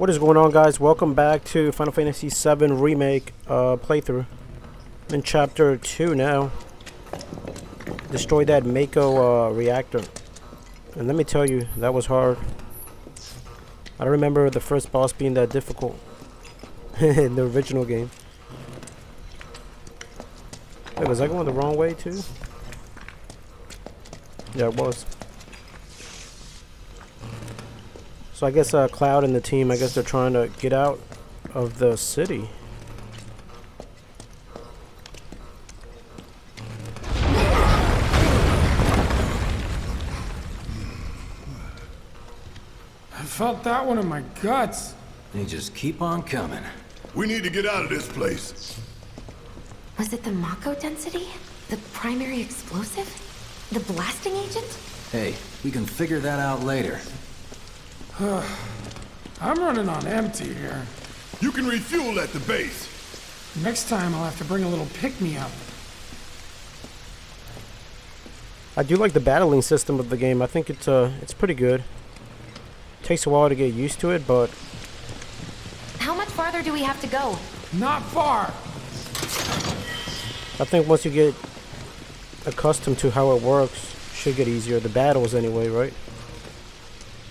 What is going on, guys? Welcome back to Final Fantasy VII Remake playthrough. I'm in Chapter 2 now. Destroy that Mako reactor. And let me tell you, that was hard. I don't remember the first boss being that difficult in the original game. Wait, was I going the wrong way too? Yeah, it was. So I guess Cloud and the team, I guess they're trying to get out of the city. I felt that one in my guts. They just keep on coming. We need to get out of this place. Was it the Mako density? The primary explosive? The blasting agent? Hey, we can figure that out later. I'm running on empty here. You can refuel at the base. Next time I'll have to bring a little pick-me-up. I do like the battling system of the game. I think it's pretty good. Takes a while to get used to it, but How much farther do we have to go? Not far. I think once you get accustomed to how it works, it should get easier. The battles anyway, right?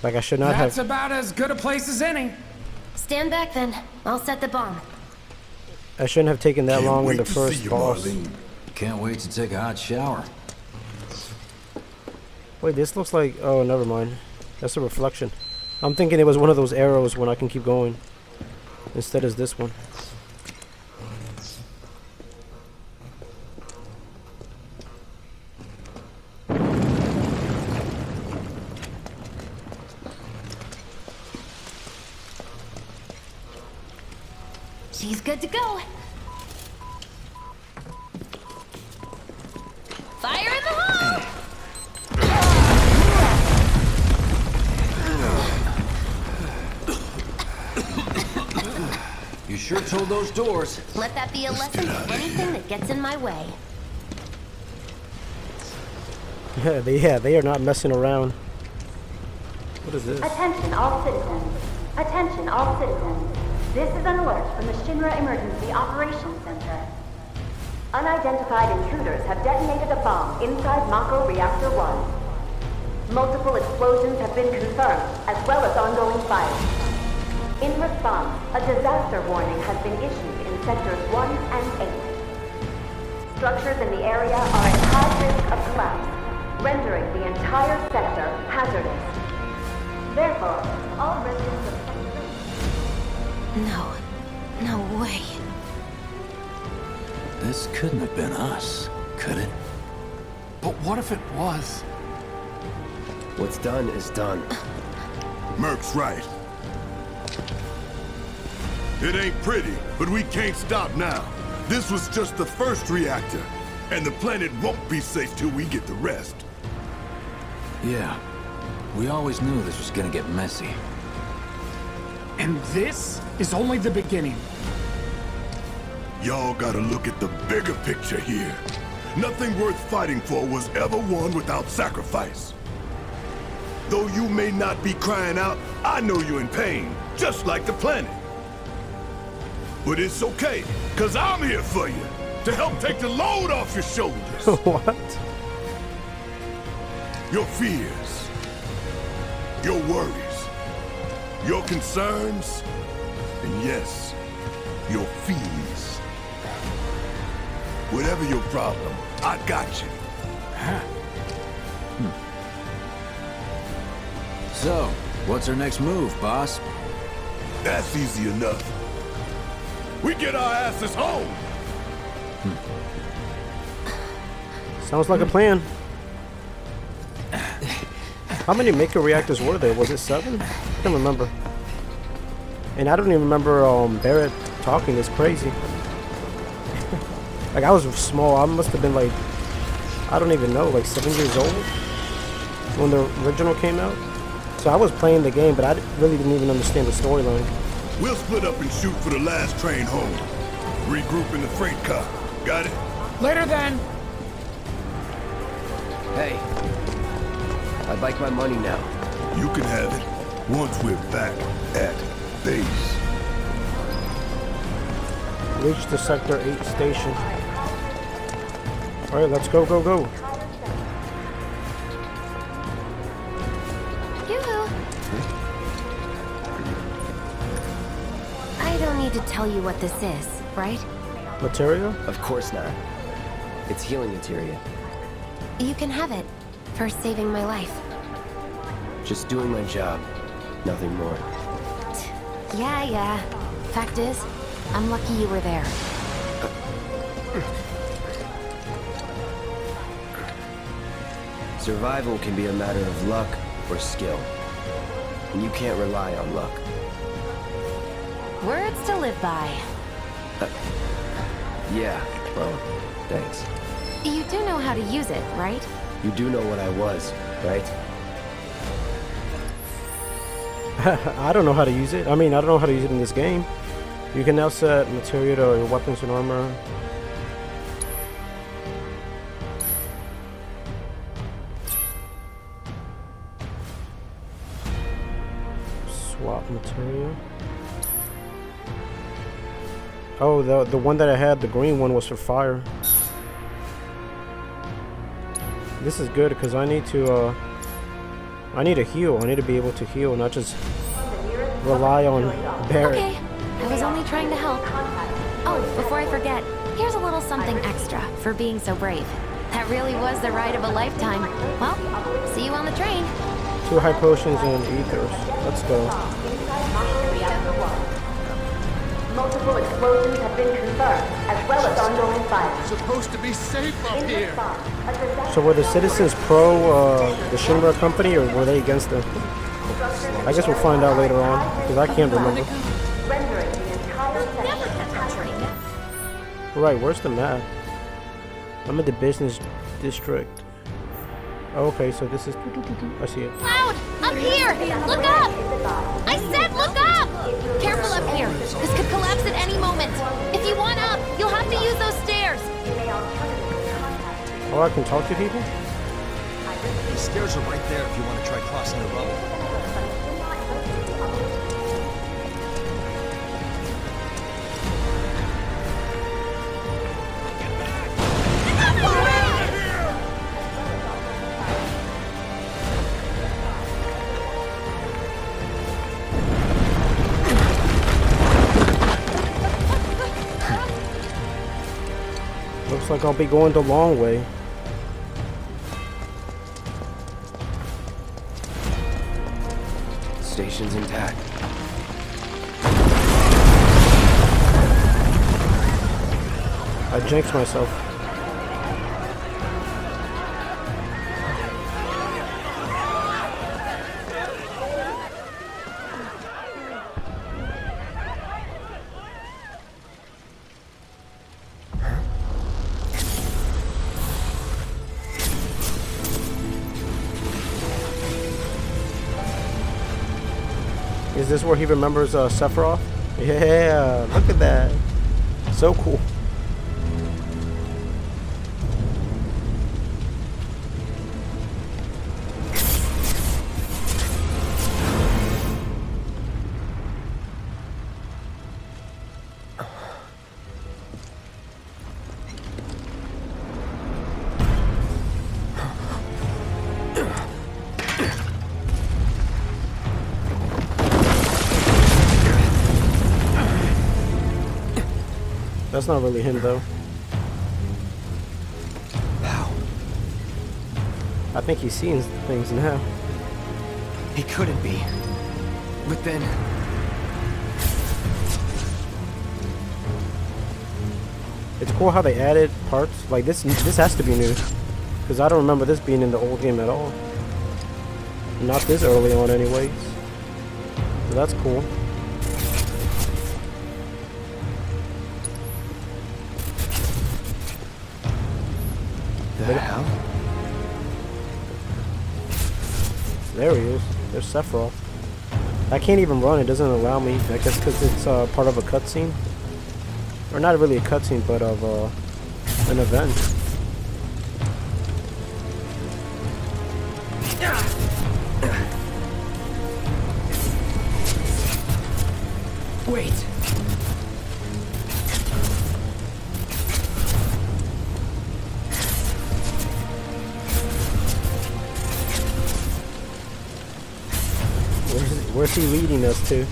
Like I should not have. That's about as good a place as any. Stand back then. I'll set the bomb. I shouldn't have taken that Can't long in wait the to first see you, boss. Marlene. Can't wait to take a hot shower. Wait, this looks like... Oh, never mind. That's a reflection. I'm thinking it was one of those arrows when I can keep going. Instead is this one. She's good to go. Fire in the hole! You sure told those doors. Let that be a lesson to anything that gets in my way. Yeah, they are not messing around. What is this? Attention all citizens. Attention all citizens. This is an alert from the Shinra Emergency Operations Center. Unidentified intruders have detonated a bomb inside Mako Reactor 1. Multiple explosions have been confirmed, as well as ongoing fire. In response, a disaster warning has been issued in Sectors 1 and 8. Structures in the area are at high risk of collapse, rendering the entire sector hazardous. Therefore, all residents of No way. This couldn't have been us, could it? But what if it was? What's done is done. Merc's right. It ain't pretty, but we can't stop now. This was just the first reactor, and the planet won't be safe till we get the rest. Yeah. We always knew this was gonna get messy. And this is only the beginning. Y'all gotta look at the bigger picture here. Nothing worth fighting for was ever won without sacrifice. Though you may not be crying out, I know you're in pain, just like the planet. But it's okay, cause I'm here for you, to help take the load off your shoulders. What? Your fears, your worries, your concerns, and yes, your fees. Whatever your problem, I got you. So, what's our next move, boss? That's easy enough. We get our asses home. Sounds like a plan. How many Mako reactors were there? Was it 7? I can't remember. And I don't even remember Barrett talking. It's crazy. Like, I was small. I must have been like, I don't even know, like 7 years old when the original came out. So I was playing the game, but I really didn't even understand the storyline. We'll split up and shoot for the last train home. Regroup in the freight car. Got it? Later then. Hey, I'd like my money now. You can have it once we're back at base. Reach the Sector 8 station. Alright, let's go, go, go. Yoo-hoo. I don't need to tell you what this is, right? Materia? Of course not. It's healing materia. You can have it for saving my life. Just doing my job. Nothing more. Yeah. Fact is, I'm lucky you were there. Survival can be a matter of luck or skill. And you can't rely on luck. Words to live by. Yeah, well, thanks. You do know how to use it, right? You do know what I was, right? I don't know how to use it. I mean, I don't know how to use it in this game. You can now set materia to your weapons and armor. Swap materia. Oh, the one that I had, the green one, was for fire. This is good because I need to heal. I need to be able to heal, not just rely on Barret. Okay, I was only trying to help. Oh, before I forget, here's a little something extra for being so brave. That really was the ride of a lifetime. Well, see you on the train. 2 high potions and ethers. Let's go. Multiple explosions have been confirmed, as well as ongoing fire. Supposed to be safe up In here. response, a disaster So were the citizens pro the Shinra company, or were they against them? I guess we'll find out later on, because I can't remember. rendering the entire section. Right, where's the map? I'm in the business district. Oh, okay, so this is... I see it. Cloud! Up here! Look up! I said look up! Careful up here. This could collapse at any moment. If you want up, you'll have to use those stairs. Oh, I can talk to people? The stairs are right there if you want to try crossing the road. Looks like I'll be going the long way. Station's intact. I jinxed myself. Is this where he remembers Sephiroth? Yeah, look at that. So cool. That's not really him, though. How? I think he's seeing things now. He couldn't be. But then... It's cool how they added parts. Like, this has to be new. Because I don't remember this being in the old game at all. Not this early on, anyways. So that's cool. The hell? There he is. There's Sephiroth. I can't even run. It doesn't allow me. I guess because it's part of a cutscene. Or not really a cutscene, but of an event. Wait. Where's he leading us to?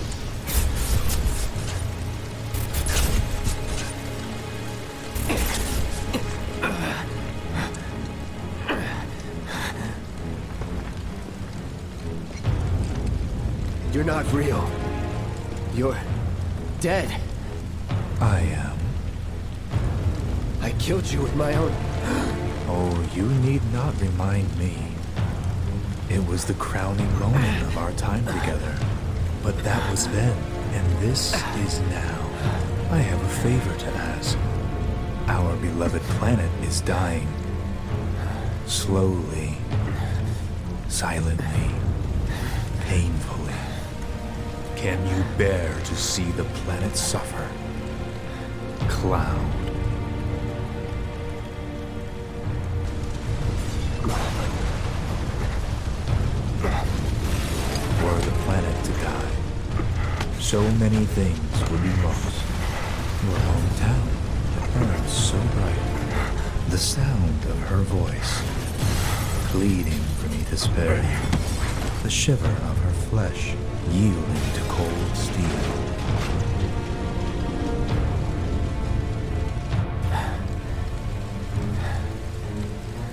You're not real. You're dead. I am. I killed you with my own... Oh, you need not remind me. It was the crowning moment of our time together. But that was then, and this is now. I have a favor to ask. Our beloved planet is dying. Slowly. Silently. Painfully. Can you bear to see the planet suffer? Cloud. Were the planet to die, so many things would be lost. Your hometown burns so bright. The sound of her voice, pleading for me to spare you. The shiver of her flesh, yielding to cold steel.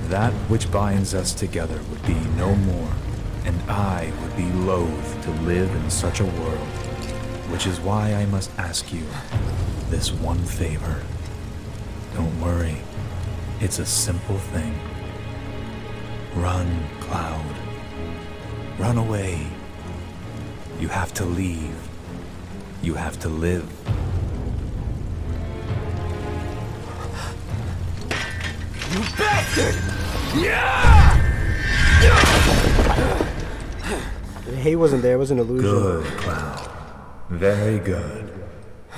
That which binds us together would be no more, and I would be loath to live in such a world, which is why I must ask you this one favor. Don't worry, it's a simple thing. Run, Cloud. Run away. You have to leave. You have to live. You bastard! Yeah! He wasn't there. It was an illusion. Good, Cloud. Very good.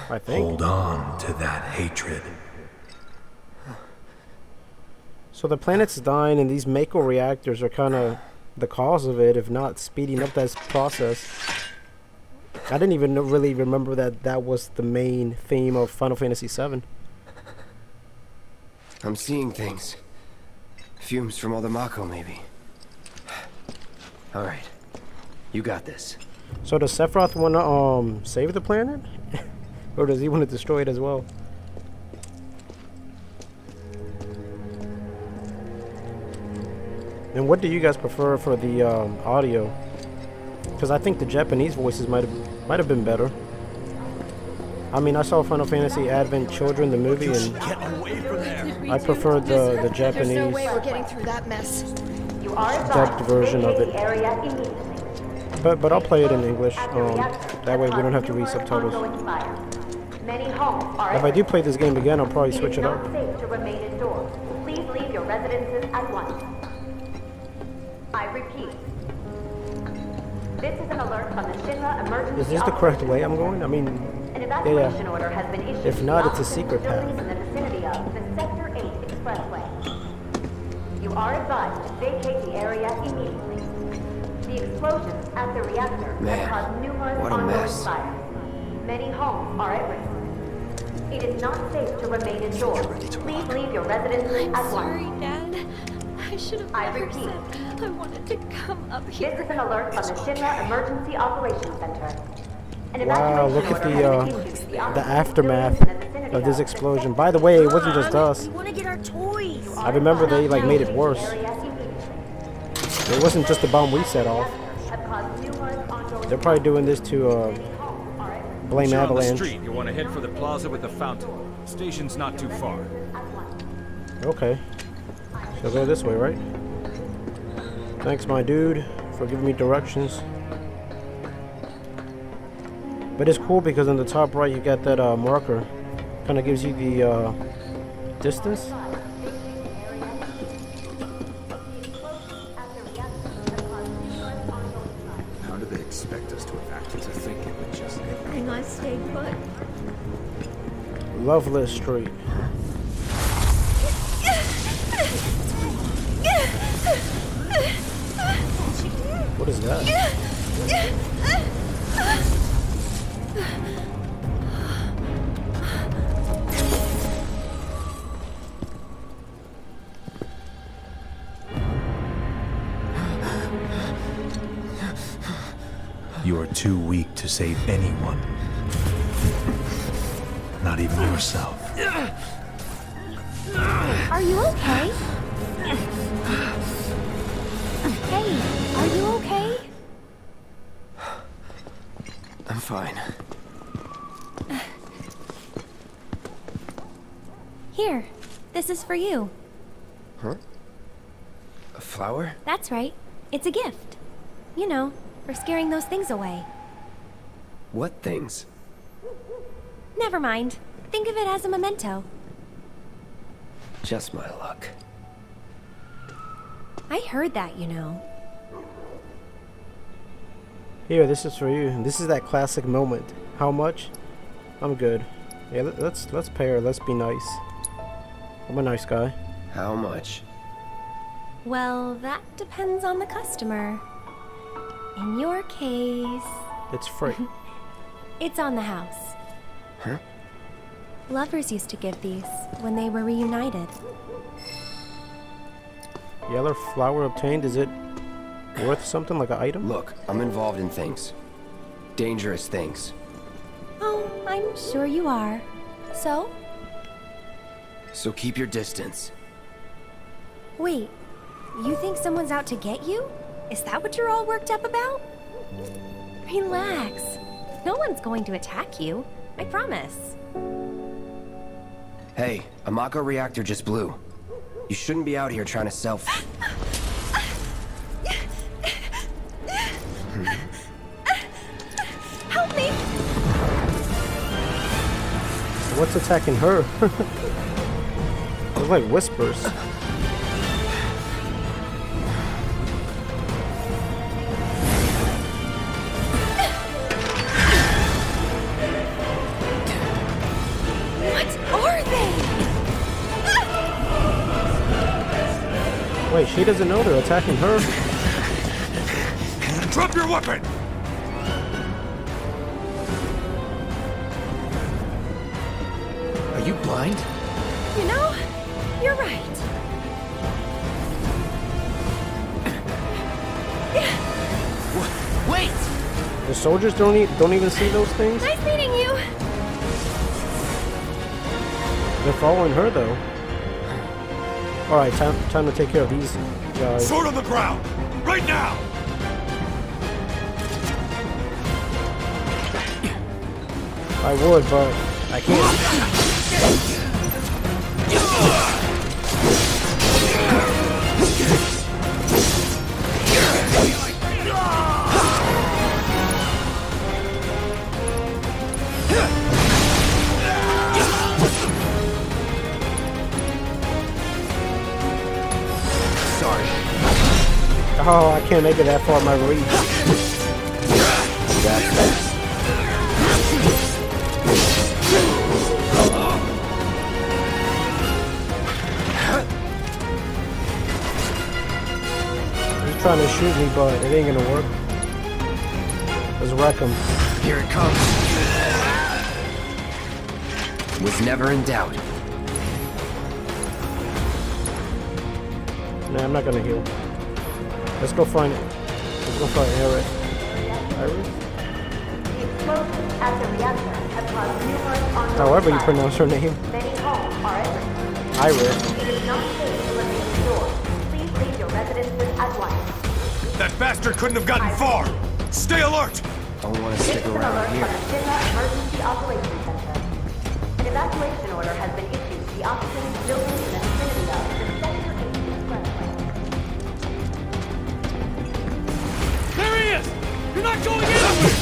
I think. Hold on to that hatred. So the planet's dying, and these Mako reactors are kind of the cause of it, if not speeding up that process. I didn't even really remember that that was the main theme of Final Fantasy VII. I'm seeing things. Fumes from all the Mako, maybe. Alright. You got this. So does Sephiroth want to save the planet? Or does he want to destroy it as well? And what do you guys prefer for the audio? Because I think the Japanese voices might have been better. I mean, I saw Final Fantasy Advent Children, the movie, and I preferred the Japanese There's no way we're getting through that mess. dubbed version of it. But I'll play it in English. That way we don't have to read subtitles. If I do play this game again, I'll probably switch it up. Please leave your residences at once. I repeat. This is an alert from the Shinra Emergency. Is this the correct way I'm going? I mean, An evacuation order has been issued. If not, it's a secret path. In the vicinity of the Sector 8 Expressway. You are advised to vacate the area immediately. The explosions at the reactor have caused numerous ongoing fires. Many homes are at risk. It is not safe to remain indoors. Please leave your residences at once. Sorry, Dad. I should have never said I wanted to come up here. This is an alert from the Shinra Emergency Operations Center. wow, look at the aftermath of this explosion. By the way, it wasn't just us. I remember they like made it worse. It wasn't just the bomb we set off. They're probably doing this to blame Avalanche. Street. You want to head for the plaza with the fountain. Station's not too far. Okay. So go this way, right? Thanks, my dude, for giving me directions. But it's cool because in the top right you got that marker. Kind of gives you the distance. How do they expect us to evacuate to think it would just... And I stayed put. Loveless Street. What is that? too weak to save anyone. Not even yourself. Are you okay? Hey, are you okay? I'm fine. Here, this is for you. Huh? A flower? That's right. It's a gift. You know, for scaring those things away. What things? Never mind. Think of it as a memento. Just my luck. I heard that, you know. Here, this is for you. This is that classic moment. How much? I'm good. Yeah, let's pay her. Let's be nice. I'm a nice guy. How much? Well, that depends on the customer. In your case... It's free. It's on the house. Huh? Lovers used to give these when they were reunited. Yellow flower obtained. Is it worth something, like an item? Look, I'm involved in things. Dangerous things. Oh, I'm sure you are. So? So keep your distance. Wait, you think someone's out to get you? Is that what you're all worked up about? Relax. No one's going to attack you. I promise. Hey, a Mako reactor just blew. You shouldn't be out here trying to sell. Help me! What's attacking her? It's like whispers. What are they? Wait, she doesn't know they're attacking her. Drop your weapon! Are you blind? You know, you're right. Wait! The soldiers don't even see those things? Nice meeting you. They're following her though. Alright, time to take care of these guys. Sword on the ground! Right now! I would, but I can't. Oh, I can't make it that far in my reach. He's trying to shoot me, but it ain't gonna work. Let's wreck him. Here it comes. Was never in doubt. Nah, I'm not gonna heal. Let's go find it. Let's go find Aerith. Aerith? The explosions at the reactor have caused numerous ongoing However you fires. pronounce her name. Many homes are at risk. Aerith. It is not safe to remain indoors. Please leave your residences at once. That bastard couldn't have gotten far! Stay alert! Don't want to This stick is an around alert here. from the Shinra Emergency Operations Center. An evacuation order has been issued to the occupants building in the vicinity of the Sector 8 expressway. There he is! You're not going anywhere!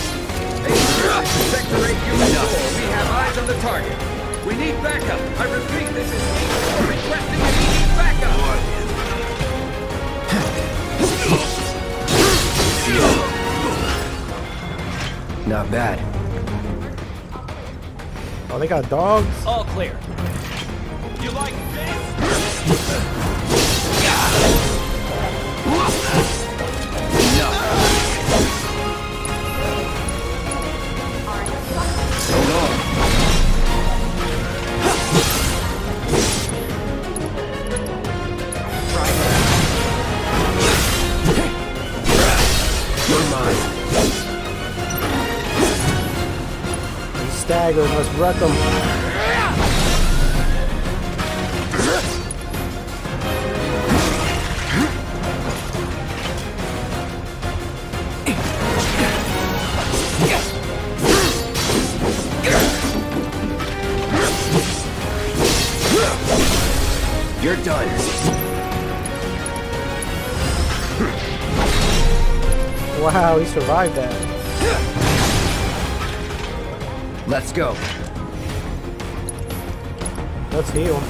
Sector 8 unit 4, we have eyes on the target. We need backup. I repeat, this is Unit 4 requesting immediate backup. Not bad. Oh, they got dogs? All clear. You like this? Hold on. You're mine. staggered. Let's wreck them. You're done. Wow, he survived that. Let's go. Let's heal.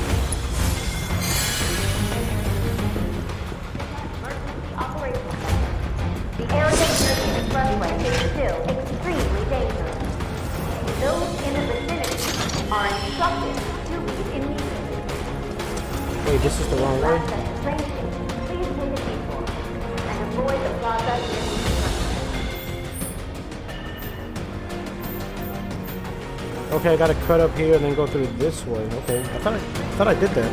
The area near the expressway is still extremely dangerous. Those in the vicinity are instructed to leave immediately. Wait, this is the wrong way? Last at the train station, please take a detour and avoid the plaza near the Okay, I gotta cut up here and then go through this way. Okay, I thought I did that.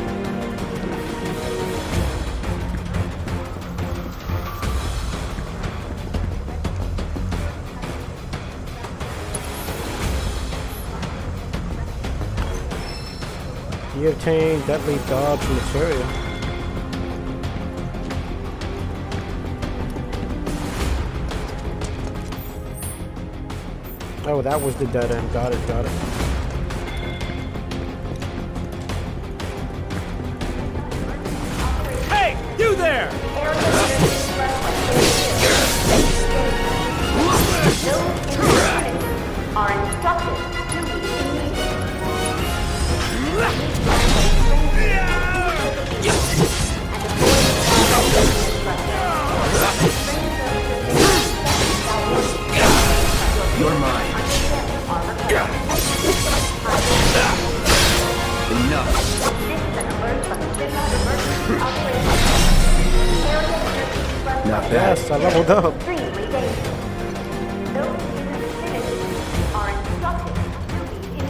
You obtain deadly dodge material. Oh, that was the dead end. Got it, got it. Hey, you there! Are instructed to leave You're mine. Enough. Not bad. Yes, I leveled up.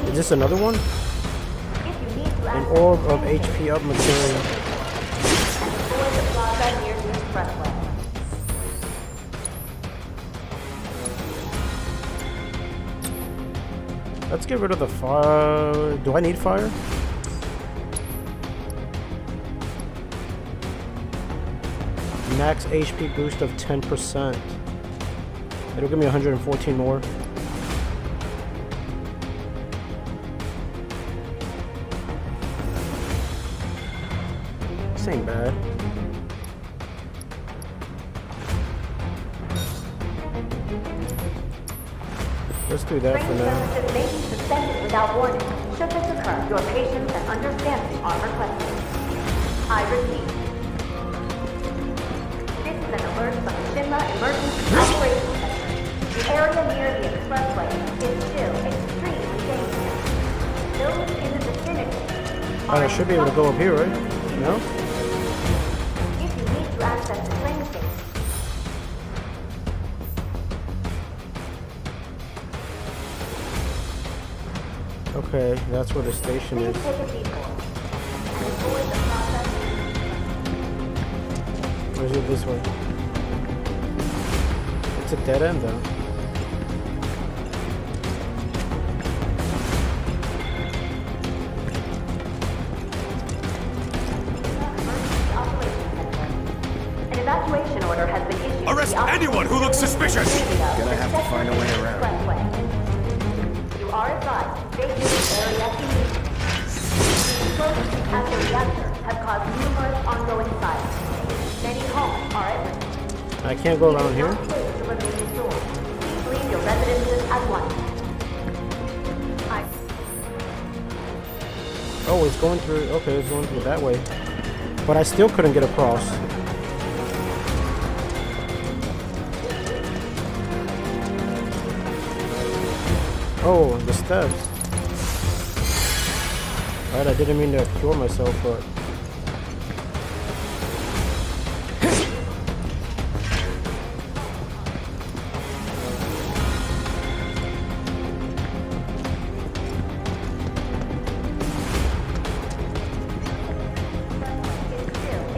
Is this another one? An orb of HP up material. Let's get rid of the fire. Do I need fire? Max HP boost of 10%. It'll give me 114 more. This ain't bad. Let's do that for now. May be suspended without warning. Should this occur, your patience and understanding are requested. I repeat. This is an alert from the Shinra Emergency Operations Center. The area near the expressway is still extremely dangerous. Those in the vicinity I should be able to go up here, right? No? If you need to access the train station, Okay, that's where the station is. take a detour. Avoid the process. Or is it this way? It's a dead end though. An evacuation order has been issued. Arrest anyone who looks suspicious! Gonna have to find a way around. You are advised to vacate the area immediately. Explosions at the reactor have caused numerous ongoing fires. Many homes are at risk. I can't go around here? It is not safe to remain indoors. Please leave your residences at once. Oh, it's going through. Okay, it's going through that way. But I still couldn't get across. Oh, the steps. Alright, I didn't mean to cure myself, but...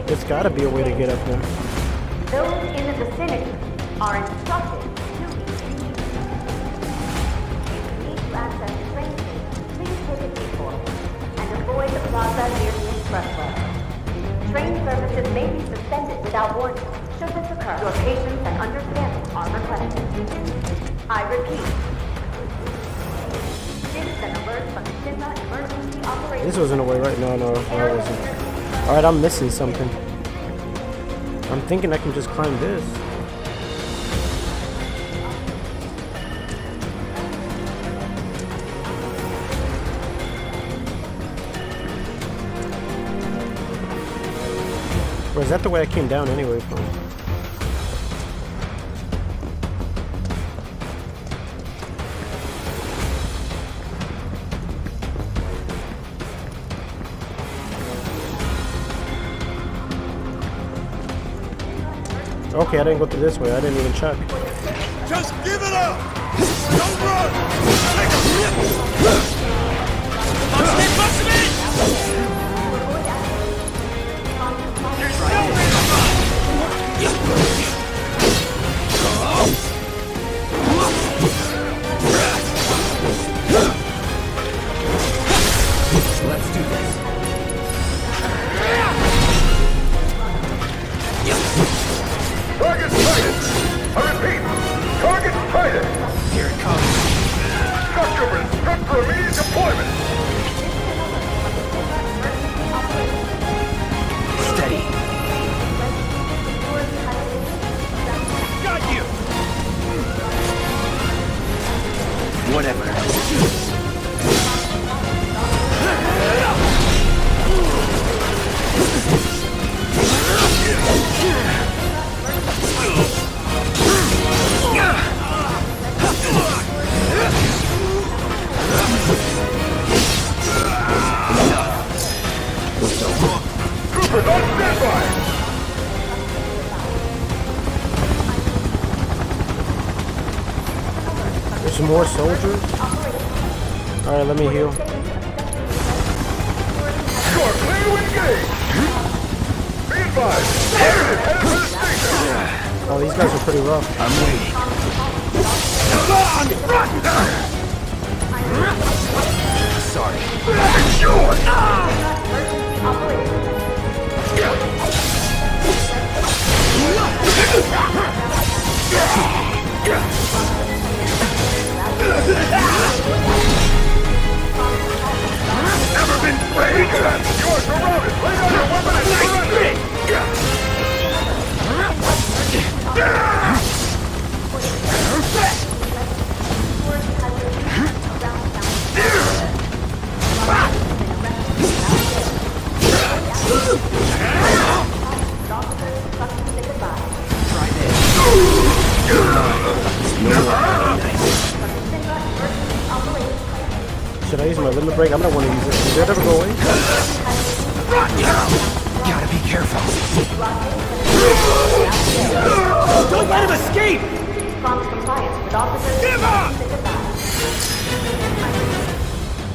There's gotta be a way to get up there. Those in the vicinity are instructed to leave immediately. If you need to access the train This wasn't a way, right? No, no, I wasn't. Alright, I'm missing something. I'm thinking I can just climb this. Or is that the way I came down anyway from? Okay, I didn't go through this way. I didn't even check. Just give it up! Don't run! Take a Let's do this. Target sighted! I repeat, target sighted! Here it comes. Structure is struck for immediate deployment! Steady. Got you! Whatever. Troopers on standby! There's some more soldiers. Alright, let me heal. You are clear to engage! Be advised, target is headed for the station! Oh, these guys are pretty rough. I'm waiting. Sorry. Never been sprayed! You are surrounded! Lay down your weapon and surrender! Should I use my limit break? I'm gonna want to use it. Does that ever go away? Gotta be careful. Don't let him escape! Give up!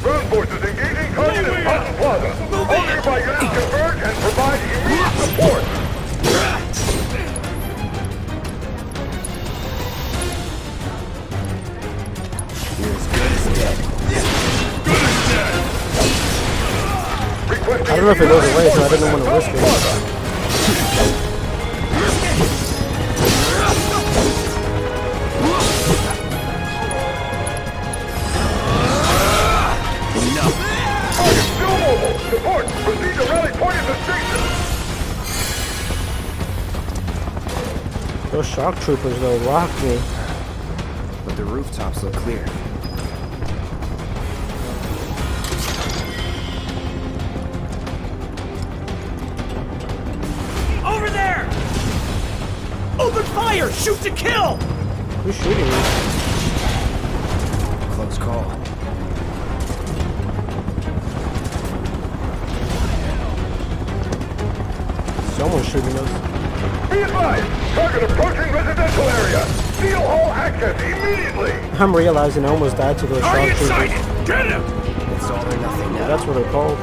Ground forces engaging target in Cotton Plaza. All nearby units converge and provide immediate support. You're as good as dead. I don't know if it goes away, so I didn't want to risk it. Target still mobile. Support. Proceed to rally point at the station. Those shock troopers, though, rock me. But the rooftops look clear. Over there! Open fire! Shoot to kill! Who's shooting me? Close call. Someone's shooting us. Be advised. Target approaching residential area. Seal all access immediately. I'm realizing I almost died to those shock Target troopers. sighted. Get him! It's all or nothing now. That's what they're called.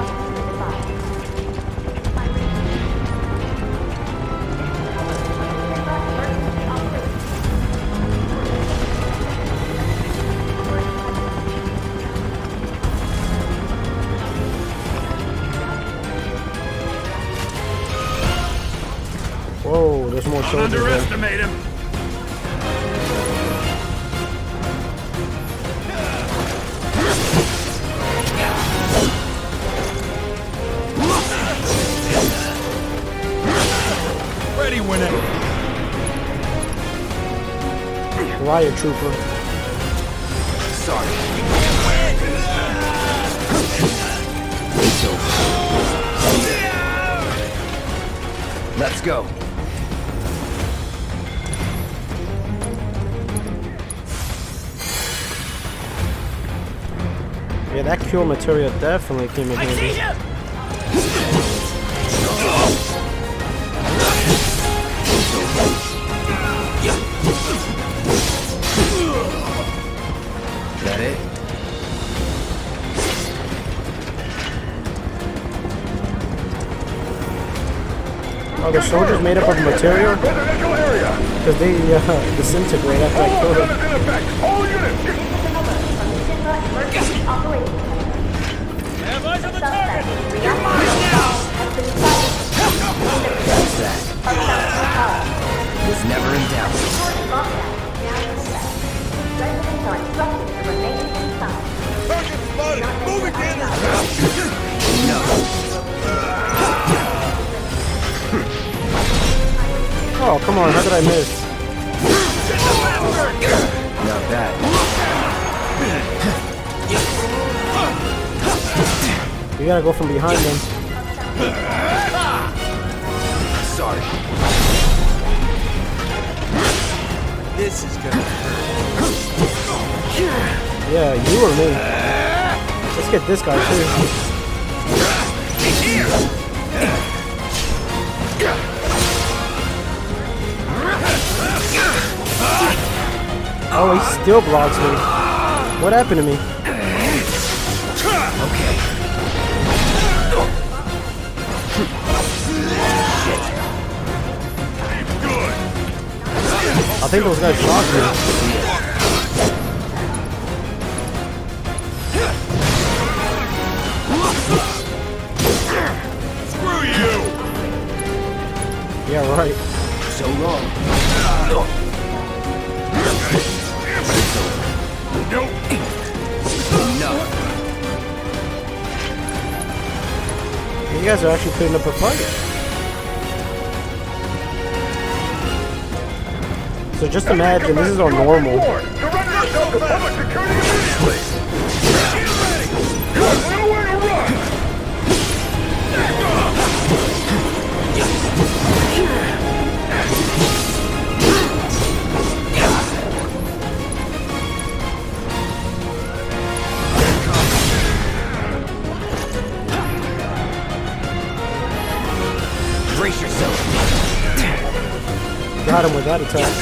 Whoa, there's more soldiers there. Underestimate him. riot trooper. Sorry. It's over. Let's go. Yeah, that cure material definitely came in handy. That it? Oh, the soldiers made up of material? Because they disintegrate after I kill them. Have eyes on the target! That's that. Was never in doubt. Target spotted! Moving in! No. Oh, come on, how did I miss? Not bad. You gotta go from behind them. Sorry. This is gonna hurt. Yeah, you or me. Let's get this guy too. Oh, he still blocks me. What happened to me? Okay. I think those guys shocked me. Screw you! Yeah, right. So long. Nope. No. You guys are actually putting up a fight. So just imagine, this is our normal. Surrender yourself to public security immediately! Get ready! There's nowhere to run! Brace yourself. Got him with that attack.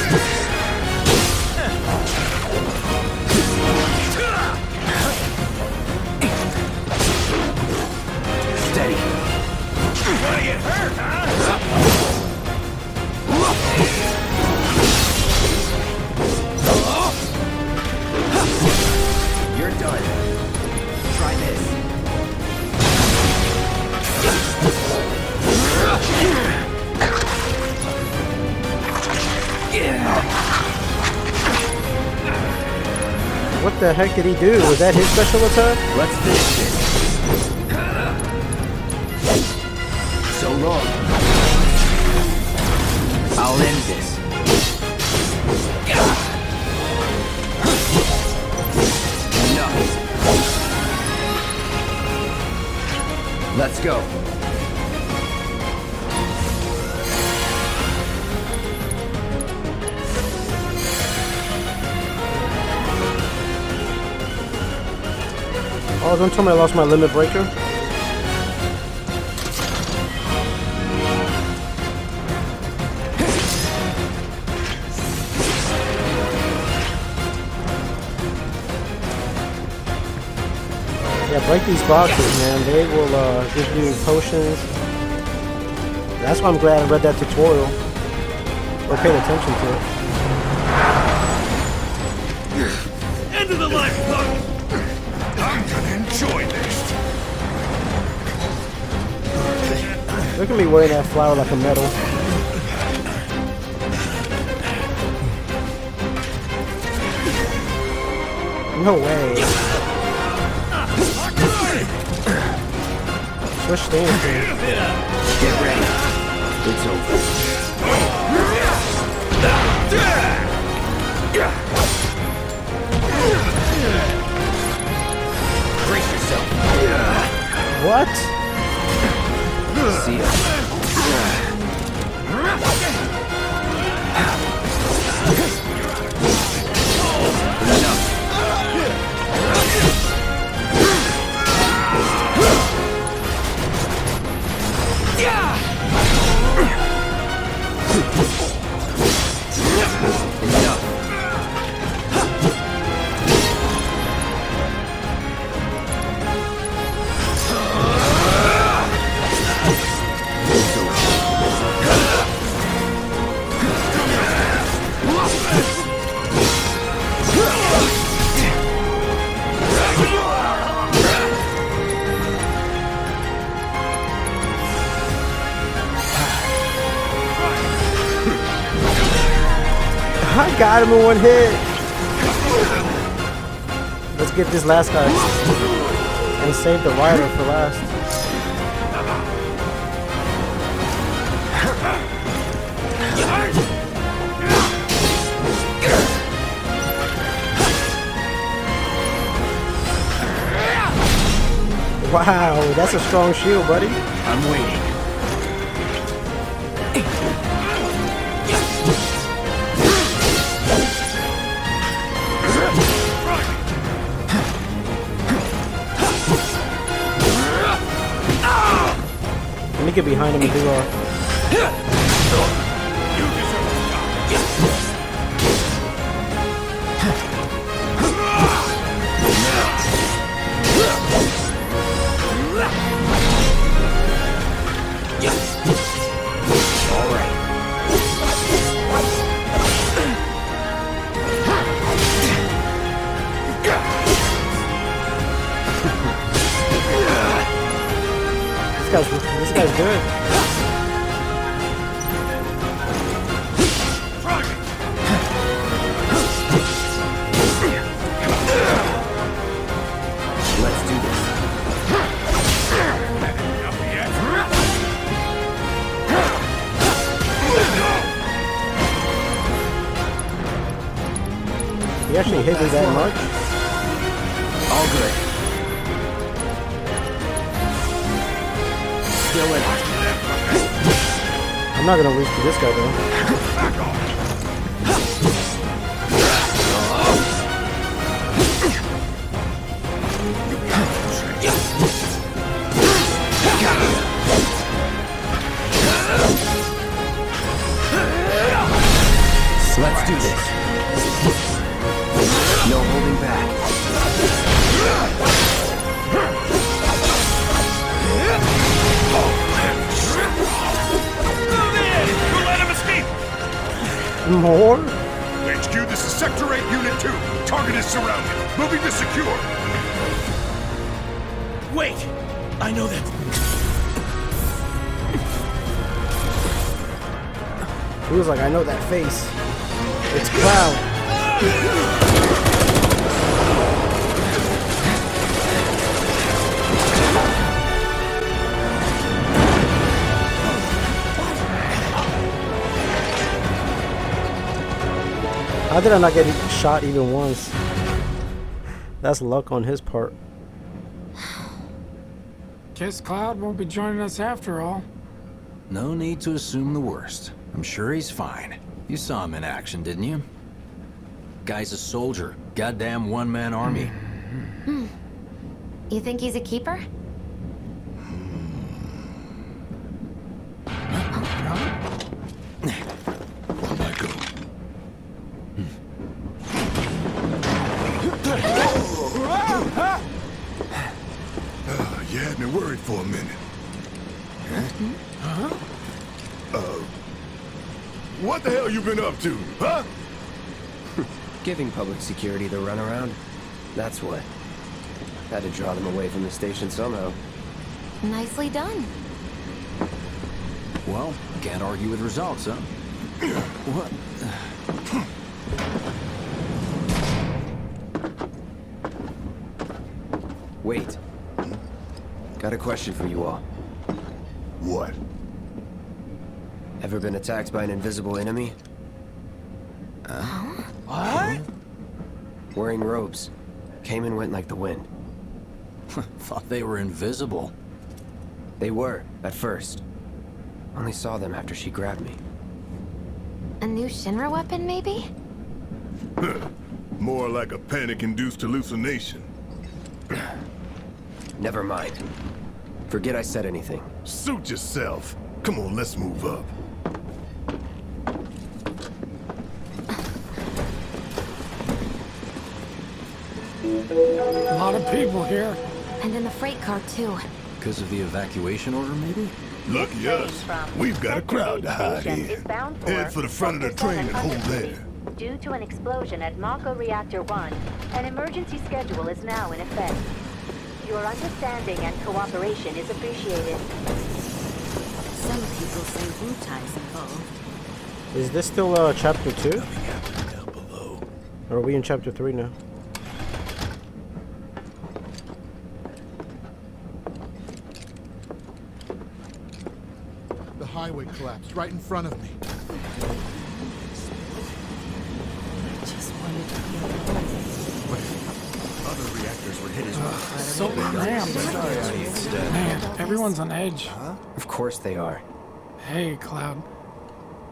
Steady. Gonna get hurt, huh? You're done. Try this. What the heck did he do? Was that his special attack? Let's finish this. So long. I'll end this. Enough. Let's go. Oh, don't tell me I lost my limit breaker. Yeah, break these boxes, man. They will give you potions. That's why I'm glad I read that tutorial. Or paid attention to it. End of the life, punk! I'm gonna enjoy this. Look at me wearing that flower like a medal. No way. Switch stance here. Get ready. It's over. Brace yourself. What? See ya. I got him in one hit. Let's get this last guy and save the rider for last. Wow, that's a strong shield, buddy. I'm waiting. Let me get behind him and do This guy's good. Let's do this. He actually hit me that much. All good. Still in. I'm not gonna lose to this guy though. Let's do this. No holding back. More? HQ, this is Sector 8, Unit 2. Target is surrounded. Moving to secure. Wait! I know that. He was like, I know that face. It's Cloud. How did I not get shot even once? That's luck on his part. Guess Cloud won't be joining us after all. No need to assume the worst. I'm sure he's fine. You saw him in action, didn't you? Guy's a soldier. Goddamn one-man army. You think he's a keeper? You had me worried for a minute. What the hell you been up to, huh? Giving public security the runaround. That's what. Had to draw them away from the station somehow. Nicely done. Well, can't argue with results, huh? What? Wait. Got a question for you all. What? Ever been attacked by an invisible enemy? What? Wearing robes. Came and went like the wind. Thought they were invisible. They were, at first. Only saw them after she grabbed me. A new Shinra weapon, maybe? More like a panic-induced hallucination. Never mind. Forget I said anything. Suit yourself. Come on, let's move up. A lot of people here. And in the freight car, too. Because of the evacuation order, maybe? Lucky us. We've got a crowd to hide in. Head for the front of the train and hold there. Due to an explosion at Mako Reactor 1, an emergency schedule is now in effect. Your understanding and cooperation is appreciated. Some people say Wutai's involved. Is this still chapter 2? Or are we in chapter 3 now? The highway collapsed right in front of me. I just wanted to be alone. Other reactors were hit as well. So cramped. Man, everyone's on edge. Of course they are. Hey, Cloud.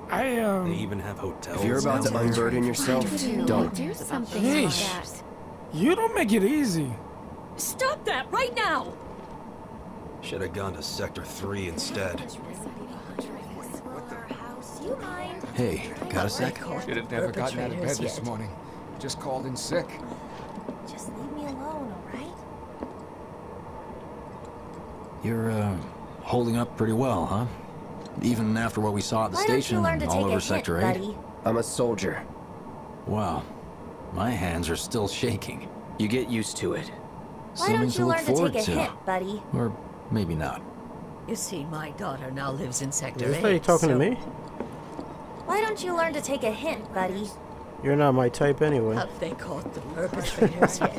They even have hotels. If you're about to unburden yourself, don't. Do something Yeesh. like that. You don't make it easy. Stop that right now! Should have gone to Sector 3 instead. Hey, got a sec? Should have never gotten out of bed this morning. Just called in sick. Just leave me alone, alright? You're, holding up pretty well, huh? Even after what we saw at the station, all over Sector 8? I'm a soldier. Wow. My hands are still shaking. You get used to it. Why don't you learn to take a hit, buddy? Or maybe not. You see, my daughter now lives in Sector Is this 8. lady talking to me? Why don't you learn to take a hint, buddy? You're not my type anyway. Have they caught the perpetrators yet?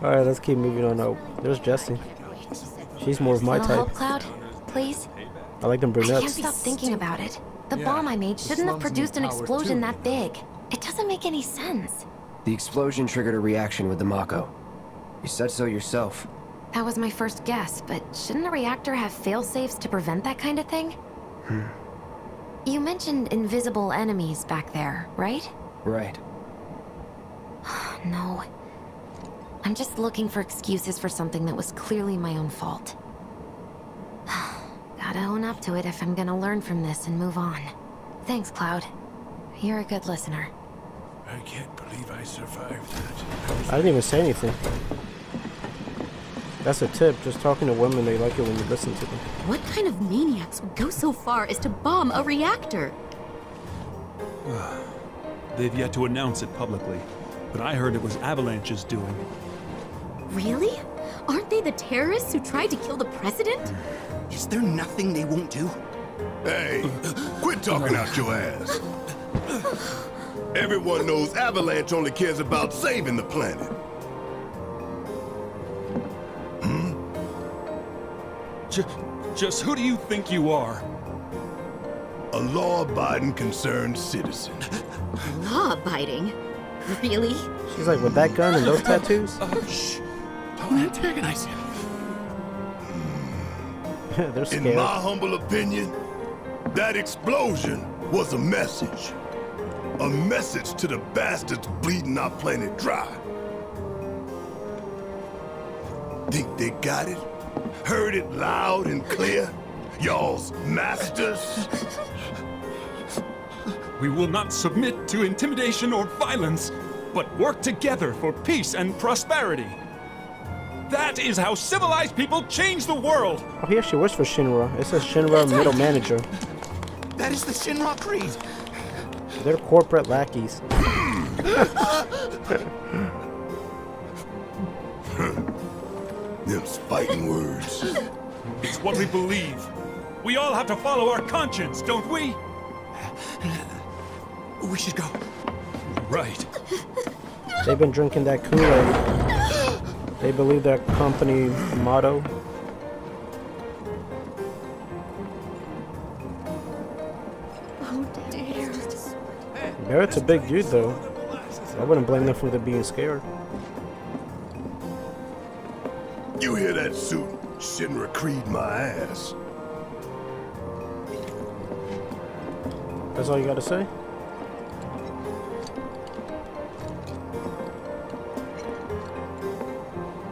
Alright, let's keep moving on. Oh, there's Jessie. She's more of my Little type. help, Cloud? Please? I like them I can't brunettes. stop thinking about it. The bomb I made shouldn't have produced an explosion that big. It doesn't make any sense. The explosion triggered a reaction with the Mako. You said so yourself. That was my first guess, but shouldn't a reactor have fail-safes to prevent that kind of thing? You mentioned invisible enemies back there, right? Right. No. I'm just looking for excuses for something that was clearly my own fault. Gotta own up to it if I'm gonna learn from this and move on. Thanks, Cloud. You're a good listener. I can't believe I survived that. I didn't even say anything. That's a tip. Just talking to women, they like it when you listen to them. What kind of maniacs would go so far as to bomb a reactor? They've yet to announce it publicly, but I heard it was Avalanche's doing. Really? Aren't they the terrorists who tried to kill the president? Is there nothing they won't do? Hey, quit talking out your ass. Everyone knows Avalanche only cares about saving the planet. Just who do you think you are? A law-abiding concerned citizen. Law-abiding? Really? She's like, with that gun and those tattoos? Shh. Don't antagonize him. They're scared. In my humble opinion, that explosion was a message. A message to the bastards bleeding our planet dry. Think they got it? Heard it loud and clear? Y'all's masters? We will not submit to intimidation or violence, but work together for peace and prosperity. That is how civilized people change the world! Oh, he actually works for Shinra. It says Shinra Middle Manager. That is the Shinra Creed. They're corporate lackeys. Them's fighting words. It's what we believe. We all have to follow our conscience, don't we? We should go. Right. They've been drinking that Kool-Aid. They believe that company motto. Oh dear. Barrett's a big dude though. I wouldn't blame them for being scared. You hear that suit? Shinra Creed my ass. That's all you gotta say?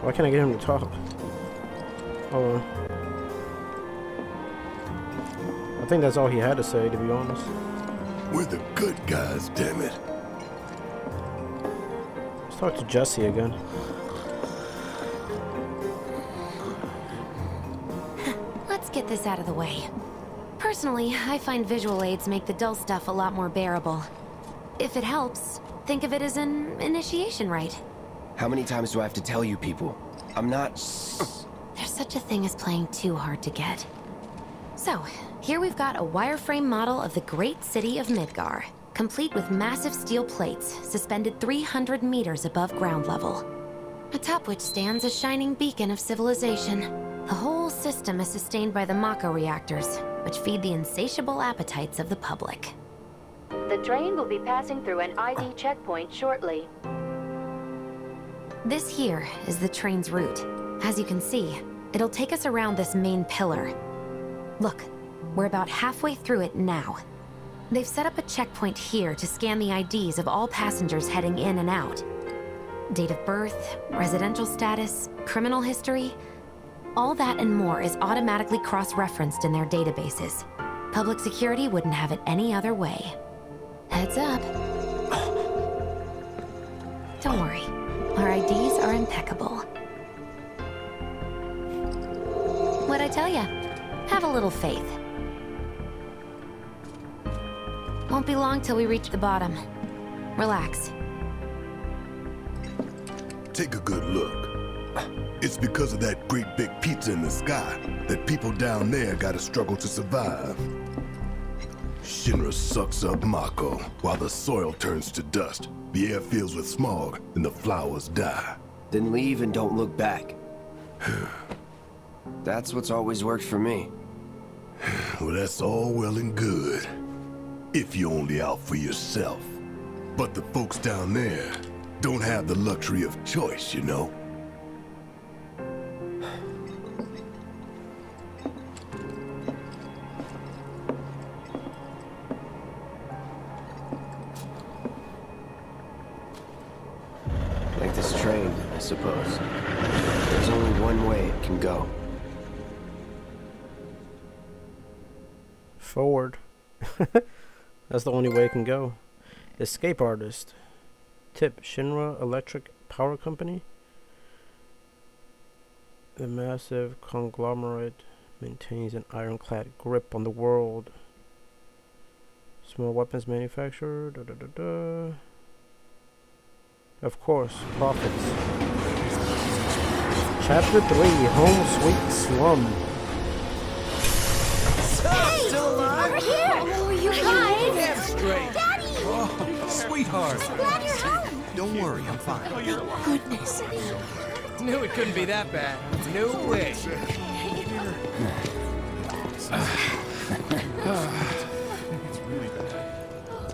Why can't I get him to talk? Hold on. I think that's all he had to say, to be honest. We're the good guys, damn it. Let's talk to Jesse again. Let's get this out of the way. Personally, I find visual aids make the dull stuff a lot more bearable. If it helps, think of it as an initiation rite. How many times do I have to tell you people? I'm not... There's such a thing as playing too hard to get. So, here we've got a wireframe model of the great city of Midgar, complete with massive steel plates suspended 300 meters above ground level, atop which stands a shining beacon of civilization. The whole system is sustained by the Mako reactors, which feed the insatiable appetites of the public. The train will be passing through an ID checkpoint shortly. This here is the train's route. As you can see, it'll take us around this main pillar. Look, we're about halfway through it now. They've set up a checkpoint here to scan the IDs of all passengers heading in and out. Date of birth, residential status, criminal history, all that and more is automatically cross-referenced in their databases. Public security wouldn't have it any other way. Heads up. Don't worry, our IDs are impeccable. What'd I tell ya? Have a little faith. Won't be long till we reach the bottom. Relax. Take a good look. It's because of that great big pizza in the sky that people down there gotta struggle to survive. Shinra sucks up Mako while the soil turns to dust, the air fills with smog, and the flowers die. Then leave and don't look back. That's what's always worked for me. Well, that's all well and good. If you're only out for yourself. But the folks down there don't have the luxury of choice, you know? Like this train, I suppose. There's only one way it can go. Forward. That's the only way it can go. Escape artist. Tip: Shinra Electric Power Company. The massive conglomerate maintains an ironclad grip on the world. Small weapons manufacturer. Of course, profits. Chapter 3: Home Sweet Slum. Hey! Still alive? Over here! Oh, you guys! Damn straight. Daddy! Oh, sweetheart. I'm glad you're home. Don't worry, I'm fine. Thank goodness. Knew it couldn't be that bad. No way.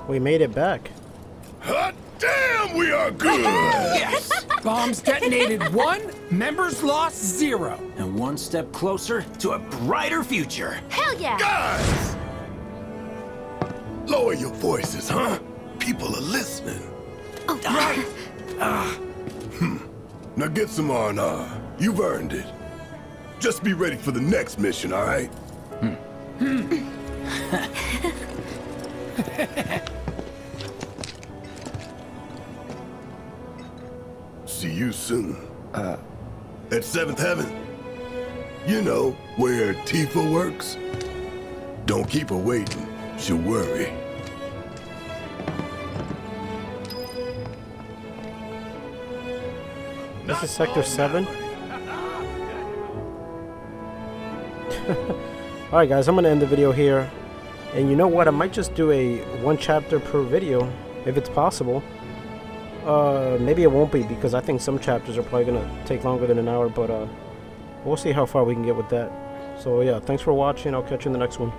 We made it back. Hot damn, we are good! Yes! Bombs detonated 1, members lost 0. And one step closer to a brighter future. Hell yeah! Guys! Lower your voices, huh? People are listening. Oh, right. Now get some R&R. You've earned it. Just be ready for the next mission, all right? See you soon. At 7th Heaven. You know, where Tifa works. Don't keep her waiting. She'll worry. This is Sector 7. Alright guys, I'm going to end the video here. And you know what? I might just do a 1 chapter per video, if it's possible. Maybe it won't be, because I think some chapters are probably going to take longer than an hour. But we'll see how far we can get with that. So yeah, thanks for watching. I'll catch you in the next one.